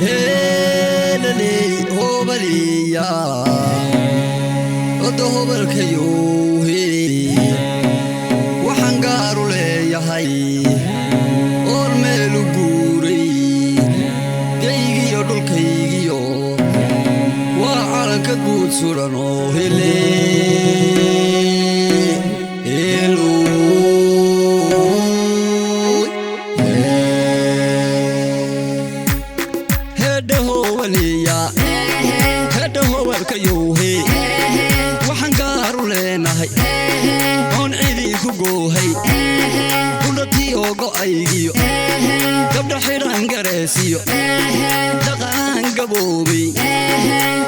Heleelay hobaliya odo hobalkayo waxaan gaar u leeyahay oon meel u guuray gaygiyo dhulkaygiyo waa calanka guud suran oo waxaan gaar u leenahay oon cidi ku goohay kudhatii oo go'aygiyo gabdha xidhan gareesiyo dhaqan gaboobay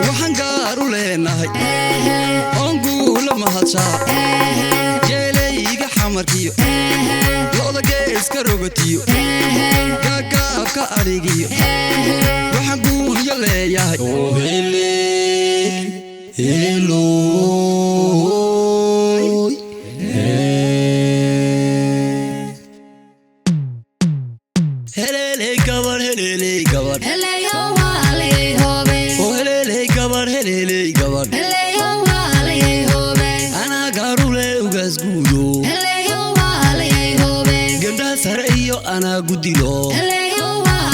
waxaan gaar u leenahay oon guula mahadsaa jeelayga xamarkiyo lo'da geeska rogatiyo gaagaabka adhigiyo waxaan guunya leeyahay Heleelay Gabadh Heleelay Gabadh Heleelay Heleelay hobe oh Heleelay Gabadh Heleelay Gabadh Heleelay Heleelay hobe ana gaarule ugaas guudo Heleelay Heleelay hobe gabdha sare iyo ana gudilo Heleelay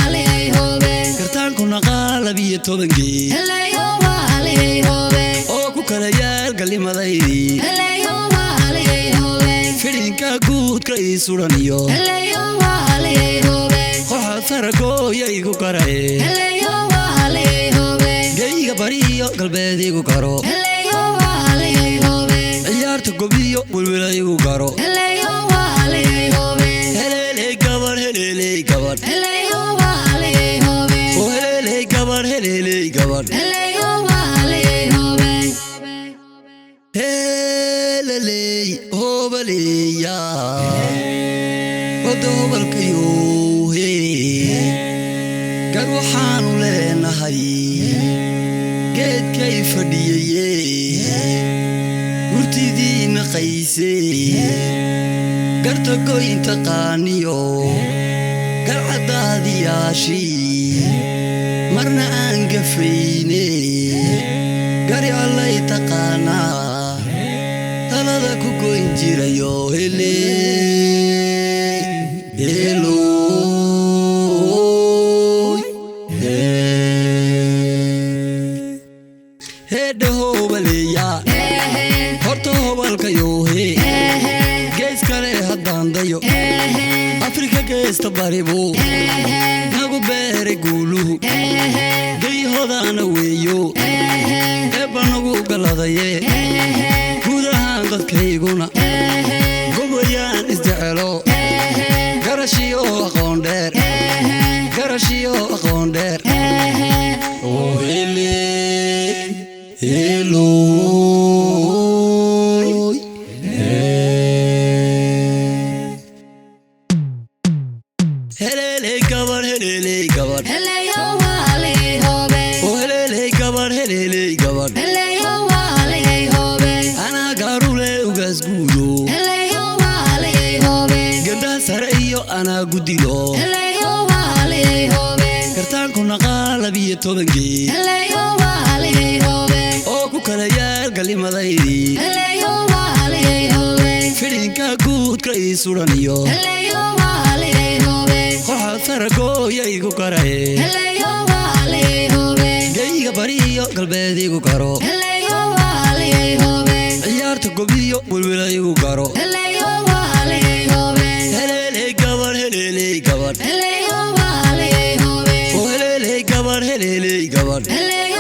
Heleelay hobe kartaankuna qaalabiyo tobankii Heleelay Heleelay hobe oo ku kala yaal galimadaydi Heleelay Heleelay hobe fidinka guudka ii suraniyo Heleelay Heleelay hobe qoxa saragooya igu garay Heleelay Heleelay hobe gayga bariyo galbeedigu garo Heleelay Heleelay hobe ciyaarta gobiyo wilwila igu garo Heleelay Heleelay hobe Heleelay Gabadh Heleelay Gabadh Heleelay Heleelay hobe oh Heleelay Gabadh Heleelay Gabadh Heleelay Heleelay hobe Heleelay hobaliya odo hobalkayo gar waxaan u leenahay geedkay fadhiyay gurtidiina qaysay garta goynta qaaniyo garcadaadiyaashii marna aan gafayne gari allay taqaanaa talada ku goyn jirayo hedha hobaliya horta hobalkayo gees kale haddaan dayo afrika geesta baribu nagu beeray guuluhu gayhodaana weeyo eebba nagu galadaye guud ahaan dadkayguna gobayaan isjecelo garashiyo aqoon dheer garashiyo aqoon dheer Heleelay Gabadh Heleelay Gabadh Heleelay Heleelay hobe oh Heleelay Gabadh Heleelay Gabadh Heleelay Heleelay hobe ana gaarule ugaas guudo Heleelay Heleelay hobe gabdha sare iyo ana gudilo Heleelay Heleelay hobe kartaankuna qaalabiyo tobankii Heleelay Heleelay hobe oo ku kala yaal galimadaydi Heleelay Heleelay hobe fidinka guudka ii suraniyo Heleelay Heleelay hobe qoxa saragooya igu garay Heleelay Heleelay hobe gayga bariyo galbeedigu garo Heleelay Heleelay hobe ciyaarta gobiyo wilwila igu garo Heleelay Heleelay hobe Heleelay Gabadh Heleelay Gabadh Heleelay Heleelay hobe oh Heleelay Gabadh Heleelay Gabadh Heleelay